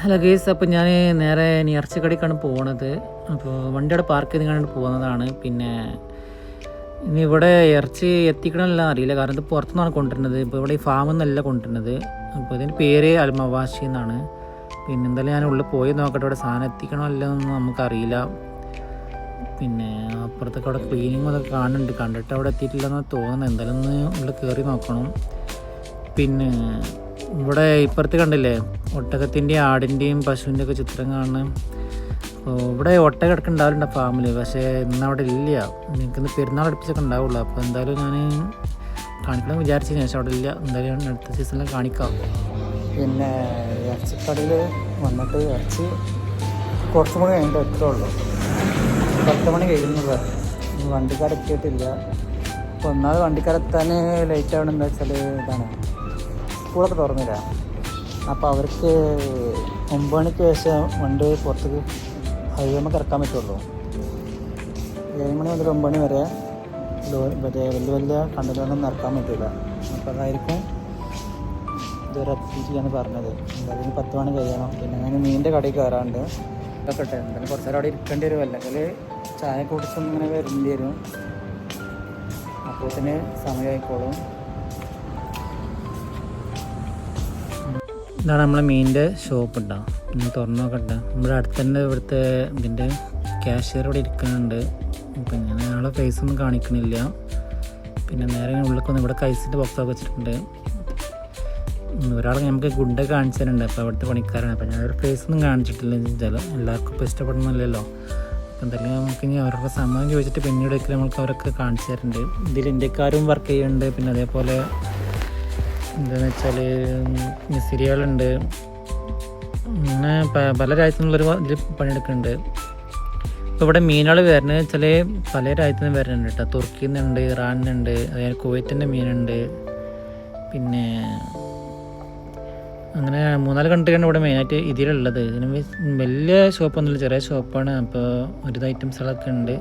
Hello guys, അപ്പോൾ ഞാൻ നേരെ ഇറച്ചിക്കടയ്ക്കാണ് പോകുന്നത്. അപ്പോൾ വണ്ടി അവിടെ പാർക്ക് ചെയ്ത് കണ്ടിട്ട് പോകുന്നതാണ്. പിന്നെ ഇനി ഇവിടെ ഇറച്ചി എത്തിക്കണമെല്ലാം അറിയില്ല, കാരണം ഇത് പുറത്തുനിന്നാണ് കൊണ്ടുവരുന്നത്. ഇപ്പോൾ ഇവിടെ ഈ ഫാമിൽ നിന്നല്ല കൊണ്ടുവരുന്നത്. അപ്പോൾ ഇതിൻ്റെ പേര് അൽമവാഷി എന്നാണ്. പിന്നെ എന്തായാലും ഞാൻ ഉള്ളിൽ പോയി നോക്കട്ടെ, ഇവിടെ സാധനം എത്തിക്കണമല്ലോ എന്നൊന്നും നമുക്കറിയില്ല. പിന്നെ അപ്പുറത്തൊക്കെ അവിടെ ക്ലീനിങ് അതൊക്കെ കാണുന്നുണ്ട്, കണ്ടിട്ട് അവിടെ എത്തിയിട്ടില്ലെന്നാണ് തോന്നുന്നത്. എന്തായാലും ഒന്ന് ഉള്ളിൽ കയറി നോക്കണം. പിന്നെ ഇവിടെ ഇപ്പുറത്ത് കണ്ടില്ലേ, ഒട്ടകത്തിൻ്റെയും ആടിൻ്റെയും പശുവിൻ്റെ ഒക്കെ ചിത്രം കാണുന്നത്. അപ്പോൾ ഇവിടെ ഒട്ടക കിടക്കുന്നുണ്ടാവില്ല ഫാമിൽ, പക്ഷേ ഇന്ന് അവിടെ ഇല്ല. എനിക്കിന്ന് പെരുന്നാൾ അടുപ്പിച്ചൊക്കെ ഉണ്ടാവുള്ളൂ. അപ്പോൾ എന്തായാലും ഞാൻ കാണിക്കണം വിചാരിച്ചതിന് ശേഷം അവിടെ ഇല്ല. എന്തായാലും അടുത്ത സീസണിൽ കാണിക്കാം. പിന്നെ ഇറച്ചിക്കടയിൽ വന്നിട്ട് ഇറച്ചി കുറച്ച് മണി കഴിഞ്ഞിട്ട് എത്ര ഉള്ളൂ, 10 മണി കഴിയുന്നത്. വണ്ടിക്കാരെത്തിയിട്ടില്ല. അപ്പോൾ ഒന്നാമത് വണ്ടിക്കാരെത്താൻ ലേറ്റ് ആവണം. എന്താ വെച്ചാൽ ഇതാണ്, സ്കൂളൊക്കെ തുറന്നില്ല. അപ്പോൾ അവർക്ക് 9 മണിക്ക് ശേഷം വണ്ടി പുറത്തേക്ക് ഹൈവേമ്മക്ക് ഇറക്കാൻ പറ്റുള്ളൂ. 7 മണി മുതൽ 9 മണി വരെ മറ്റേ വലിയ വലിയ കണ്ടന്റുകളൊന്നും ഇറക്കാൻ പറ്റില്ല. അപ്പോൾ അതായിരിക്കും ഇതുവരെ എത്തിയിട്ടില്ലെന്ന് പറഞ്ഞത്. എന്തായാലും 10 മണി കഴിയണം. പിന്നെ ഞാൻ മീനിൻ്റെ കടയിൽ കയറാണ്ട് ഇതൊക്കെ ഇട്ടെ. എന്തായാലും കുറച്ച് നേരം അവിടെ ഇരിക്കേണ്ടി വരും, അല്ലെങ്കിൽ ചായ കുടിച്ചൊന്നും ഇങ്ങനെ വരേണ്ടി വരും. അപ്പോൾ തന്നെ സമയമായിക്കോളും. ഇതാണ് നമ്മളെ മീനിൻ്റെ ഷോപ്പ് ഉണ്ടാവും. നമ്മൾ തുറന്നു നോക്കട്ടെ. നമ്മുടെ അടുത്ത് തന്നെ ഇവിടുത്തെ ഇതിൻ്റെ ക്യാഷ്യർ ഇവിടെ ഇരിക്കുന്നുണ്ട്. അപ്പം ഞാൻ ആളെ ഫേസൊന്നും കാണിക്കണില്ല. പിന്നെ നേരെ ഉള്ളിലേക്കൊന്നും ഇവിടെ കൈസിൻ്റെ ബോക്സൊക്കെ വെച്ചിട്ടുണ്ട്. ഒരാളെ നമുക്ക് ഗുഡൊക്കെ കാണിച്ചു തരുന്നുണ്ട്. അപ്പോൾ അവിടുത്തെ പണിക്കാരാണ്. അപ്പോൾ ഞാൻ ഒരു ഫേസൊന്നും കാണിച്ചിട്ടില്ല. എല്ലാവർക്കും ഇപ്പോൾ ഇഷ്ടപ്പെടുന്നില്ലല്ലോ. അപ്പോൾ എന്തായാലും നമുക്ക് ഇനി അവരുടെ സമയം ചോദിച്ചിട്ട് പിന്നീട് ഒരിക്കലും നമ്മൾക്ക് അവരൊക്കെ കാണിച്ചു തരുന്നുണ്ട്. ഇതിൽ ഇന്ത്യക്കാരും വർക്ക് ചെയ്യുന്നുണ്ട്. പിന്നെ അതേപോലെ എന്താണെന്ന് വെച്ചാൽ മിസ്രികളുണ്ട്. അങ്ങനെ പല രാജ്യത്തുനിന്നുള്ളൊരു ഇതിൽ പണിയെടുക്കുന്നുണ്ട്. ഇപ്പോൾ ഇവിടെ മീനുകൾ വരുന്നത് വെച്ചാൽ പല രാജ്യത്തു നിന്ന് വരുന്നുണ്ട് കേട്ടോ. തുർക്കിയിൽ നിന്നുണ്ട്, ഇറാനിൽ നിന്നുണ്ട്, അതായത് കുവൈറ്റിൻ്റെ മീനുണ്ട്. പിന്നെ അങ്ങനെ 3-4 കൺട്രിയാണ് ഇവിടെ മെയിനായിട്ട് ഇതിലുള്ളത്. ഇതിന് വലിയ ഷോപ്പൊന്നുമില്ല, ചെറിയ ഷോപ്പാണ്. അപ്പോൾ ഒരു ഐറ്റംസുകളൊക്കെ ഉണ്ട്.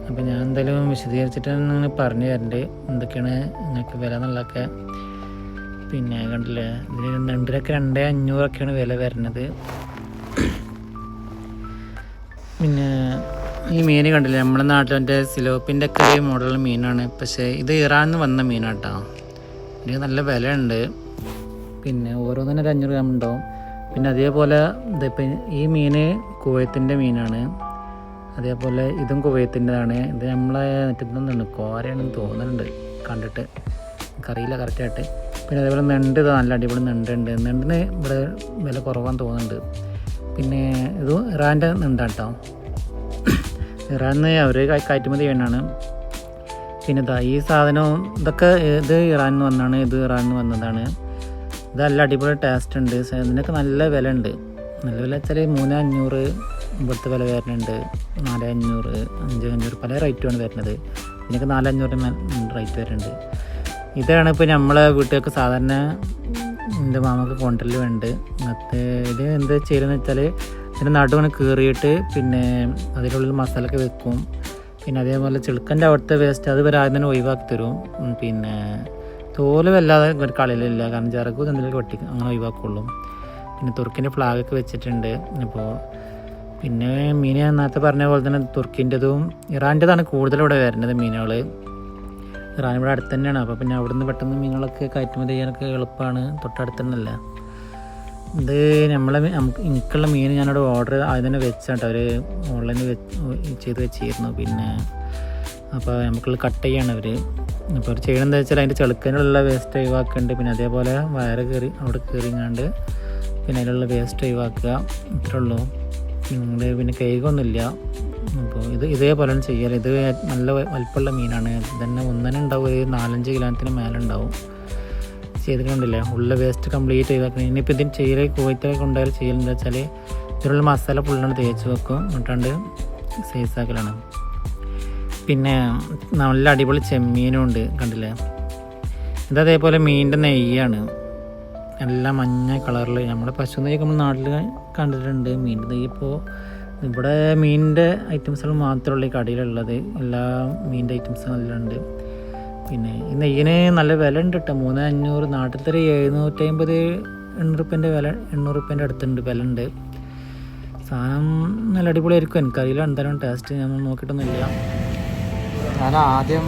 അപ്പോൾ ഞാൻ എന്തായാലും വിശദീകരിച്ചിട്ട് അങ്ങനെ പറഞ്ഞു തരുന്നുണ്ട് എന്തൊക്കെയാണ് നിങ്ങൾക്ക് വില എന്നുള്ളതൊക്കെ. പിന്നെ കണ്ടില്ലേ, ഇതിന് രണ്ടിനൊക്കെ 2,500 വില വരുന്നത്. പിന്നെ ഈ മീൻ കണ്ടില്ലേ, നമ്മുടെ നാട്ടിൽ മറ്റേ സിലോപ്പിൻ്റെ ഒക്കെ ഒരു മോഡൽ മീനാണ്. പക്ഷേ ഇത് ഇറാനിൽ നിന്ന് വന്ന മീനാട്ടോ. ഇതിന് നല്ല വിലയുണ്ട്. പിന്നെ ഓരോന്നിനും 500 ഗ്രാം ഉണ്ടാവും. പിന്നെ അതേപോലെ ഇതിപ്പോൾ ഈ മീൻ കുവൈത്തിൻ്റെ മീനാണ്. അതേപോലെ ഇതും കുവൈത്തിൻ്റെതാണ്. ഇത് നമ്മളെ മറ്റൊന്നും കോരയാണെന്ന് തോന്നുന്നുണ്ട് കണ്ടിട്ട്, എനിക്കറിയില്ല കറക്റ്റായിട്ട്. പിന്നെ അതേപോലെ നെണ്ട്, ഇത് നല്ല അടിപൊളി നെണ്ടുണ്ട്. നെണ്ടിന് ഇവിടെ വില കുറവാന്ന് തോന്നുന്നുണ്ട്. പിന്നെ ഇത് ഇറാൻ്റെ നെണ്ടാട്ടോ. ഇറാനിൽ അവർ കയറ്റുമതി ചെയ്യുന്നതാണ്. പിന്നെ ഈ സാധനം ഇതൊക്കെ ഇത് ഇറാനിൽ നിന്ന് വന്നതാണ്. ഇത് ഇറാനിൽ നിന്ന് വന്നതാണ്. ഇത് നല്ല അടിപൊളി ടേസ്റ്റ് ഉണ്ട്. ഇതിനൊക്കെ നല്ല വില ഉണ്ട്. നല്ല വില വെച്ചാൽ 3,500 ഇവിടുത്തെ വില വരുന്നുണ്ട്. 4,500, 5,500 പല റേറ്റുമാണ് വരുന്നത്. ഇതിനൊക്കെ 4,500 റേറ്റ് വരുന്നുണ്ട്. ഇതാണ് ഇപ്പോൾ നമ്മളെ വീട്ടിലൊക്കെ സാധാരണ എൻ്റെ മാമക്ക് കൊണ്ടുവരൽ വേണ്ട. മറ്റേ ഇത് എന്താ ചെയ്യുന്നത് വെച്ചാൽ ഇതിൻ്റെ നടുവിന് കീറിയിട്ട് പിന്നെ അതിനുള്ളിൽ മസാലയൊക്കെ വെക്കും. പിന്നെ അതേപോലെ ചിൽക്കൻ്റെ അവിടുത്തെ വേസ്റ്റ് അത് വരെ ആദ്യം തന്നെ ഒഴിവാക്കി തരും. പിന്നെ തോല് വല്ലാതെ കളയിലില്ല, കാരണം ചിറകും എന്തെങ്കിലും വെട്ടി അങ്ങനെ ഒഴിവാക്കുള്ളൂ. പിന്നെ തുർക്കിൻ്റെ ഫ്ലാഗൊക്കെ വെച്ചിട്ടുണ്ട്. അപ്പോൾ പിന്നെ മീൻ ഞാൻ നേരത്തെ പറഞ്ഞ പോലെ തന്നെ തുർക്കിൻ്റെതും ഇറാൻ്റെതാണ് കൂടുതലിവിടെ വരുന്നത് മീനുകൾ. ഇറാൻ ഇവിടെ അടുത്ത് തന്നെയാണ്. അപ്പോൾ പിന്നെ അവിടുന്ന് പെട്ടെന്ന് മീനുകളൊക്കെ കയറ്റുമതി ചെയ്യാനൊക്കെ എളുപ്പമാണ്, തൊട്ടടുത്ത് തന്നെയല്ല. ഇത് എനിക്കുള്ള മീൻ ഞാനവിടെ ഓർഡർ ആദ്യം തന്നെ വെച്ചാട്ടോ, അവർ ഓൺലൈനിൽ ചെയ്ത് വെച്ചിരുന്നു. പിന്നെ അപ്പോൾ നമുക്കുള്ള കട്ട് ചെയ്യാണ് അവർ. അപ്പോൾ അവർ ചെയ്യണമെന്ന് വെച്ചാൽ അതിൻ്റെ ചെളുക്കനുള്ള വേസ്റ്റ് ഒഴിവാക്കുന്നുണ്ട്. പിന്നെ അതേപോലെ വയറ് കയറി അവിടെ കയറിങ്ങാണ്ട് പിന്നെ അതിലുള്ള വേസ്റ്റ് ഒഴിവാക്കുക, ഇത്രേ ഉള്ളൂ. പിന്നെ കൈകൊന്നുമില്ല. അപ്പോൾ ഇതേപോലെ ചെയ്യൽ. ഇത് നല്ല വലിപ്പമുള്ള മീനാണ്. തന്നെ ഒന്നിനെ ഉണ്ടാവും, ഒരു 4-5 കിലോത്തിന് മേലെ ഉണ്ടാവും. ചെയ്തിട്ടുണ്ടല്ലേ, ഉള്ള വേസ്റ്റ് കംപ്ലീറ്റ് ചെയ്താക്കണം. ഇനിയിപ്പോൾ ഇതിന് ചെയ്യൽ കുവൈത്തിലൊക്കെ കൊണ്ടുപോയാൽ ചെയ്യലെന്താ വെച്ചാൽ ഇതിലുള്ള മസാല ഫുള്ളാണ് തേച്ച് വെക്കും, എന്നിട്ടാണ്ട് സൈസാക്കലാണ്. പിന്നെ നല്ല അടിപൊളി ചെമ്മീനും ഉണ്ട് കണ്ടില്ലേ. ഇതേപോലെ മീനിൻ്റെ നെയ്യാണ്, എല്ലാം മഞ്ഞ കളറിൽ. നമ്മുടെ പശു നെയ്യൊക്കെ നമ്മൾ നാട്ടിൽ കണ്ടിട്ടുണ്ട്. മീനിൻ്റെ നെയ്യ് ഇപ്പോൾ ഇവിടെ മീനിൻ്റെ ഐറ്റംസുകൾ മാത്രമേ ഈ കടയിലുള്ളത്. എല്ലാ മീനിൻ്റെ ഐറ്റംസും എല്ലാം ഉണ്ട്. പിന്നെ ഈ നെയ്യിന് നല്ല വില ഉണ്ട് കേട്ടോ. 3,500, നാട്ടിലത്തെ 750 800 വില, 800 അടുത്തുണ്ട് വില ഉണ്ട്. സാധനം നല്ല അടിപൊളിയായിരിക്കും. എനിക്കറിയില്ല എന്തായാലും ടേസ്റ്റ് ഞാൻ നോക്കിയിട്ടൊന്നുമില്ല. ഞാൻ ആദ്യം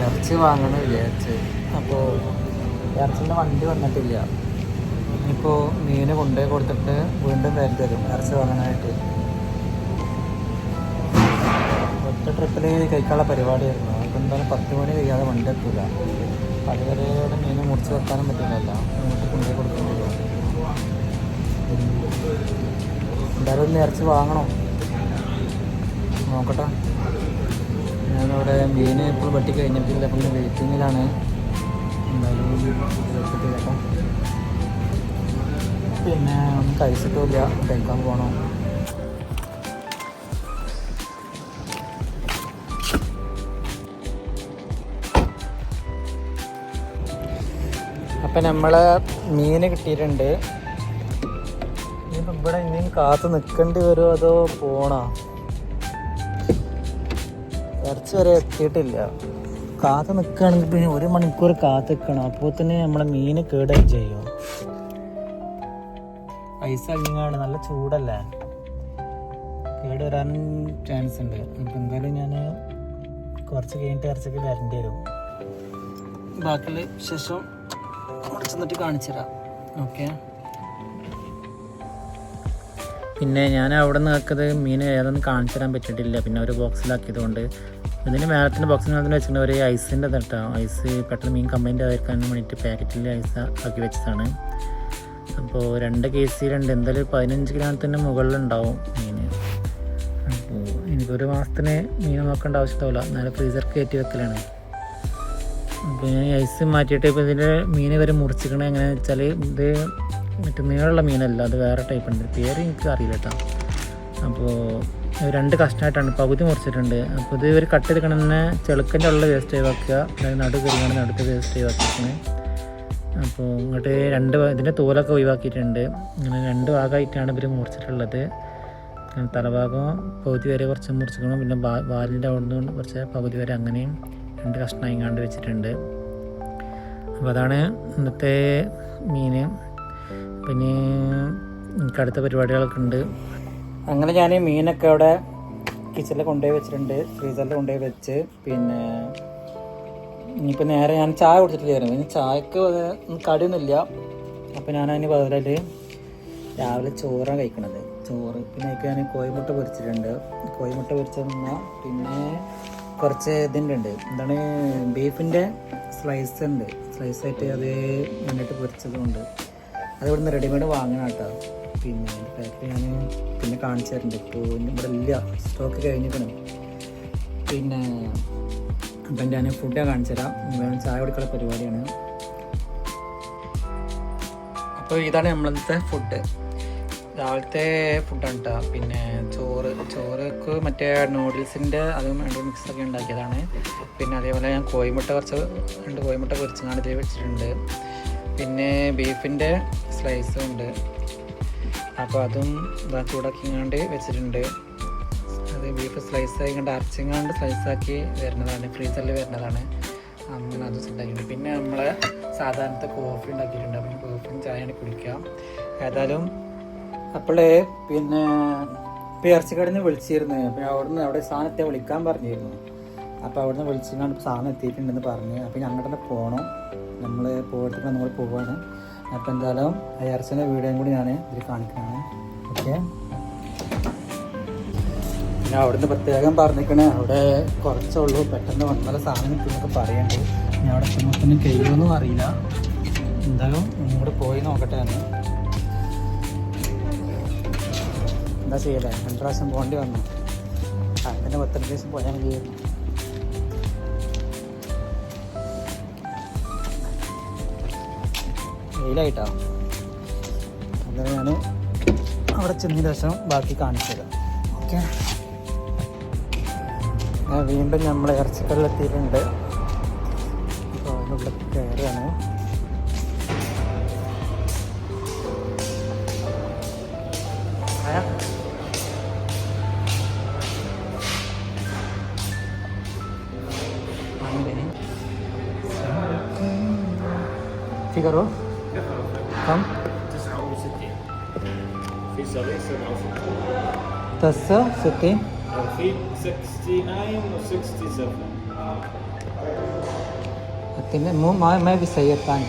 ഇറച്ചി വാങ്ങണം വിചാരിച്ച്. അപ്പോൾ ഇറച്ചിൻ്റെ വണ്ടി വന്നിട്ടില്ല. ഇനിയിപ്പോൾ മീൻ കൊണ്ടുപോയി കൊടുത്തിട്ട് വീണ്ടും വരും തരും ഇറച്ചി വാങ്ങാനായിട്ട്. ഒറ്റ ട്രിപ്പിൽ കഴിക്കാനുള്ള പരിപാടിയായിരുന്നു. അപ്പോൾ എന്തായാലും 10 മണി കഴിയാതെ വണ്ടി എത്തില്ല. അതുവരെ ഇവിടെ മീൻ മുറിച്ച് വെക്കാനും പറ്റില്ലല്ല, വീട്ടിൽ കൊണ്ടുപോയി കൊടുക്കേണ്ടി വരും. എന്തായാലും ഒന്ന് ഇറച്ചി വാങ്ങണം, നോക്കട്ടെ. ഞാനിവിടെ മീൻ ഇപ്പോൾ വെട്ടി കഴിഞ്ഞിട്ടില്ല, അപ്പം വെയിറ്റിങ്ങിലാണ്. എന്തായാലും കേട്ടോ. പിന്നെ ഒന്നും കഴിച്ചിട്ടില്ല, കഴിക്കാൻ പോകണം. അപ്പം നമ്മളെ മീൻ കിട്ടിയിട്ടുണ്ട്. ഇനിയിപ്പോൾ ഇവിടെ ഇനിയും കാത്ത് നിൽക്കേണ്ടി വരുമോ അതോ പോണോ? ഇറച്ചി വരെ എത്തിയിട്ടില്ല. കാത്ത് നിൽക്കുകയാണെങ്കിൽ പിന്നെ 1 മണിക്കൂർ കാത്ത് നിൽക്കണം. അപ്പോൾ തന്നെ നമ്മളെ മീൻ കേടായി ചെയ്യും. ഐസ് അങ്ങിങ്ങാണ്, നല്ല ചൂടല്ലേ, കേട് വരാനും ചാൻസ് ഉണ്ട്. അപ്പം എന്തായാലും ഞാൻ കുറച്ച് കഴിഞ്ഞിട്ട് ഇറച്ചിക്ക് വരേണ്ടി വരും. ബാക്കിയുള്ള ശേഷം കുറച്ച് എന്നിട്ട് കാണിച്ചു തരാം. ഓക്കെ. പിന്നെ ഞാൻ അവിടെ നിന്ന് നോക്കുന്നത് മീൻ ഏതൊന്നും കാണിച്ചു തരാൻ പറ്റിയിട്ടില്ല. പിന്നെ ഒരു ബോക്സിലാക്കിയത് കൊണ്ട് ഇതിന് മേലത്തിൻ്റെ ബോക്സിനകത്ത് വെച്ചിട്ടുണ്ട് ഒരു ഐസിൻ്റെ തട്ടാ. ഐസ് പെട്ടെന്ന് മീൻ കംപ്ലൈൻറ്റ് ആയിരിക്കാൻ വേണ്ടിയിട്ട് പാക്കറ്റിൽ ഐസ് ആക്കി വെച്ചതാണ്. അപ്പോൾ 2 കേസിലുണ്ട്. എന്തായാലും 15 ഗ്രാമത്തിൻ്റെ മുകളിലുണ്ടാവും മീൻ. അപ്പോൾ എനിക്കൊരു മാസത്തിന് മീൻ നോക്കേണ്ട ആവശ്യമില്ല, നേരെ ഫ്രീസർ കയറ്റി വെക്കലാണ്. അപ്പോൾ ഞാൻ ഐസ് മാറ്റിയിട്ട് ഇപ്പോൾ ഇതിൻ്റെ മീൻ വരെ മുറിച്ചിക്കണത് എങ്ങനെയാണെന്ന് വെച്ചാൽ, ഇത് മറ്റേ നീളമുള്ള മീനല്ല, അത് വേറെ ടൈപ്പ് ഉണ്ട്, പേര് എനിക്ക് അറിയില്ല കേട്ടോ. അപ്പോൾ 2 കഷ്ണമായിട്ടാണ് പകുതി മുറിച്ചിട്ടുണ്ട്. അപ്പോൾ ഇത് ഒരു കട്ട് ചെയ്തിക്കണം തന്നെ ചെളുക്കൻ്റെ ഉള്ള വേസ്റ്റ് ഒഴിവാക്കുക, അതായത് നടു കയറിയാണ് നടുത്ത് വേസ്റ്റ് ഒഴിവാക്കിയിരിക്കുന്നത്. അപ്പോൾ ഇങ്ങോട്ട് 2 ഇതിൻ്റെ തോലൊക്കെ ഒഴിവാക്കിയിട്ടുണ്ട്. ഇങ്ങനെ 2 ഭാഗമായിട്ടാണ് ഇവർ മുറിച്ചിട്ടുള്ളത്. തലഭാഗം പകുതി വരെ കുറച്ച് മുറിച്ചിക്കണം, പിന്നെ വാലിൻ്റെ അവിടെ നിന്ന് കുറച്ച് പകുതി വരെ അങ്ങനെയും 2 കഷ്ണമായി കണ്ട് വെച്ചിട്ടുണ്ട്. അപ്പോൾ അതാണ് ഇന്നത്തെ മീൻ. പിന്നെ എനിക്ക് അടുത്ത പരിപാടികളൊക്കെ ഉണ്ട്. അങ്ങനെ ഞാൻ മീനൊക്കെ അവിടെ കിച്ചണിൽ കൊണ്ടുപോയി വെച്ചിട്ടുണ്ട്, ഫ്രീസറിൽ കൊണ്ടുപോയി വെച്ച്. പിന്നെ ഇനിയിപ്പോൾ നേരെ ഞാൻ ചായ കുടിച്ചിട്ടില്ലായിരുന്നു. ഇനി ചായക്ക് കടിയൊന്നുമില്ല. അപ്പോൾ ഞാനതിന് ബദലായിട്ട് രാവിലെ ചോറാണ് കഴിക്കണത്, ചോറ്. പിന്നെ അതിലേക്ക് ഞാൻ കോഴിമുട്ട പൊരിച്ചിട്ടുണ്ട്. കോഴിമുട്ട പൊരിച്ചത് നിന്നാൽ പിന്നെ കുറച്ച് ഇതിൻ്റെ എന്താണ് ബീഫിൻ്റെ സ്ലൈസ് ഉണ്ട്, സ്ലൈസായിട്ട് അത് മുന്നിട്ട് പൊരിച്ചതുകൊണ്ട് അത് ഇവിടുന്ന് റെഡിമെയ്ഡ് വാങ്ങണം കേട്ടോ. പിന്നെ പാക്കറ്റ് ഞാൻ പിന്നെ കാണിച്ചു തരുന്നുണ്ട്. ഇപ്പോൾ ഇവിടെ ഇല്ല, സ്റ്റോക്ക് കഴിഞ്ഞിരിക്കണം. പിന്നെ അപ്പം ഞാൻ ഫുഡ് കാണിച്ചു തരാം. ചായ കുടിക്കാനുള്ള പരിപാടിയാണ്. അപ്പോൾ ഇതാണ് നമ്മളത്തെ ഫുഡ്, രാവിലത്തെ ഫുഡാണ് കേട്ടോ. പിന്നെ ചോറുക്ക് മറ്റേ നൂഡിൽസിൻ്റെ അതും 2 മിക്സൊക്കെ ഉണ്ടാക്കിയതാണ്. പിന്നെ അതേപോലെ ഞാൻ കോഴിമുട്ട 2 കോഴിമുട്ട പൊരിച്ചങ്ങാണ്ട് ഇതിൽ വെച്ചിട്ടുണ്ട്. പിന്നെ ബീഫിൻ്റെ സ്ലൈസും ഉണ്ട്. അപ്പോൾ അതും ചൂടാക്കിങ്ങാണ്ട് വെച്ചിട്ടുണ്ട്. അത് ബീഫ് സ്ലൈസായി കണ്ട് അരച്ചിങ്ങാണ്ട് സ്ലൈസാക്കി വരുന്നതാണ്, ഫ്രീസറിൽ വരുന്നതാണ്. അങ്ങനെ അത് ഉണ്ടാക്കിയിട്ടുണ്ട്. പിന്നെ നമ്മളെ സാധാരണത്തെ കോഫി ഉണ്ടാക്കിയിട്ടുണ്ട്. അപ്പം കോഫിയും ചായയാണ് കുടിക്കാം. ഏതായാലും അപ്പോഴേ പിന്നെ ഇപ്പോൾ ഇറച്ചിക്കടയിൽ നിന്ന് വിളിച്ചിരുന്നു. അപ്പോൾ അവിടെ സാധനത്തെ വിളിക്കാൻ പറഞ്ഞിരുന്നു. അപ്പോൾ അവിടെ നിന്ന് വിളിച്ചിങ്ങാണ്ട് സാധനം എത്തിയിട്ടുണ്ടെന്ന് പറഞ്ഞ്. അപ്പോൾ ഞങ്ങളുടെ തന്നെ പോകണം, നമ്മൾ പോയിട്ട് നമ്മൾ പോവുകയാണ്. അപ്പോൾ എന്തായാലും ആ ഇറച്ചിൻ്റെ വീഡിയോയും കൂടി ഞാൻ ഇതിൽ കാണിക്കുന്നതാണ്. ഓക്കെ. പിന്നെ അവിടുന്ന് പ്രത്യേകം പറഞ്ഞിരിക്കണേ, അവിടെ കുറച്ചുള്ളൂ, പെട്ടെന്ന് വന്നാൽ സാധനം കിട്ടുമെന്നൊക്കെ പറയുന്നുണ്ട്. ഞാൻ അവിടെ എത്തുമ്പോഴത്തേനും കഴിയുമെന്നും അറിയില്ല. എന്തായാലും ഇങ്ങോട്ട് പോയി നോക്കട്ടെ. ഞാൻ എന്താ ചെയ്യലേ, 2 പ്രാവശ്യം പോകേണ്ടി വന്നു. അതിൻ്റെ 10 ദിവസം പോയാൽ മതിയായിരുന്നു. വെയിലായിട്ടോ. അങ്ങനെ ഞാൻ അവിടെ ചെന്നതിന് ശേഷം ബാക്കി കാണിച്ചു തരാം. ഓക്കെ. വീണ്ടും നമ്മൾ ഇറച്ചിക്കടലെത്തിയിട്ടുണ്ട്. അപ്പോൾ അതിനുള്ള കയറാണ്. ठीक करो कम sorry, so now Tassa, 60. 69 or 67. Atine मैं भी सही है तान.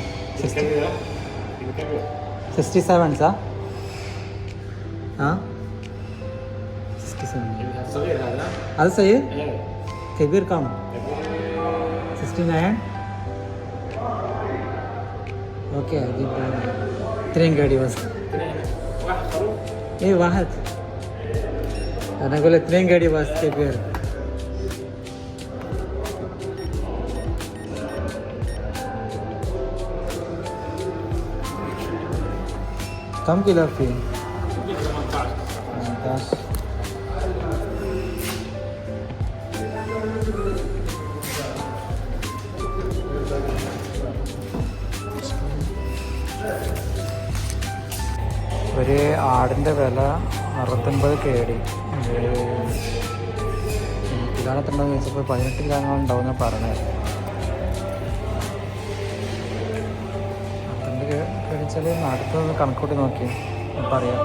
67 सा? हाँ? 67. صغير هذا؟ هذا सही है? ايه كبير كم؟ 69. اوكي اجيب اثنين قاعد بس. واحد خروف؟ ايه واحد. انا اقول اثنين قاعد بس كبير. كم كيلو فيه؟ 18. ഒരു ആടിൻ്റെ വില 69 KD. കിലോന് എത്ര ഉണ്ടെന്ന് ചോദിച്ചപ്പോൾ 18 കിലോങ്ങൾ ഉണ്ടാവുമെന്ന് പറഞ്ഞത്. 18 കഴിച്ചാൽ അടുത്തൊന്ന് കണക്കൂട്ടി നോക്കി പറയാം.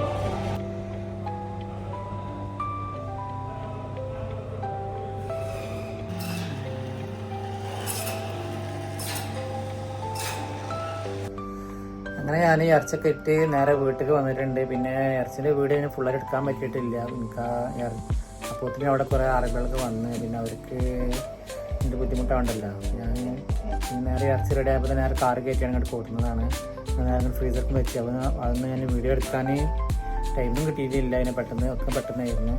അങ്ങനെ ഞാൻ ഈ ഇറച്ചൊക്കെ ഇട്ട് നേരെ വീട്ടിലേക്ക് വന്നിട്ടുണ്ട്. പിന്നെ ഇറച്ചിൻ്റെ വീഡിയോ ഞാൻ ഫുള്ളായിട്ട് എടുക്കാൻ പറ്റിയിട്ടില്ല. എനിക്ക് അപ്പോഴത്തേനും അവിടെ കുറേ അറബികളൊക്കെ വന്ന് പിന്നെ അവർക്ക് എൻ്റെ ബുദ്ധിമുട്ടാവണ്ടല്ലോ. ഞാൻ നേരെ ഇറച്ചി റെഡി ആയപ്പോൾ നേരെ കാറ് കയറ്റിയാണ് അങ്ങോട്ട് കൊടുക്കുന്നതാണ്. നേരെ ഫ്രീസർക്ക് വെച്ച്. അപ്പോൾ അതൊന്ന് ഞാൻ വീഡിയോ എടുക്കാൻ ടൈമും കിട്ടിയിട്ടില്ല. അതിനെ പെട്ടെന്നായിരുന്നു.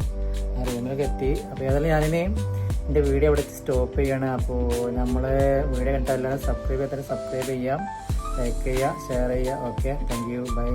ആ റൂമിലൊക്കെ എത്തി. അപ്പോൾ ഏതായാലും ഞാനിനി എൻ്റെ വീഡിയോ അവിടെ സ്റ്റോപ്പ് ചെയ്യാണ്. അപ്പോൾ നമ്മൾ വീഡിയോ കണ്ടാൽ സബ്സ്ക്രൈബ് ചെയ്യാം, ലൈക്ക് ചെയ്യുക, ഷെയർ ചെയ്യുക. Okay, thank you, by.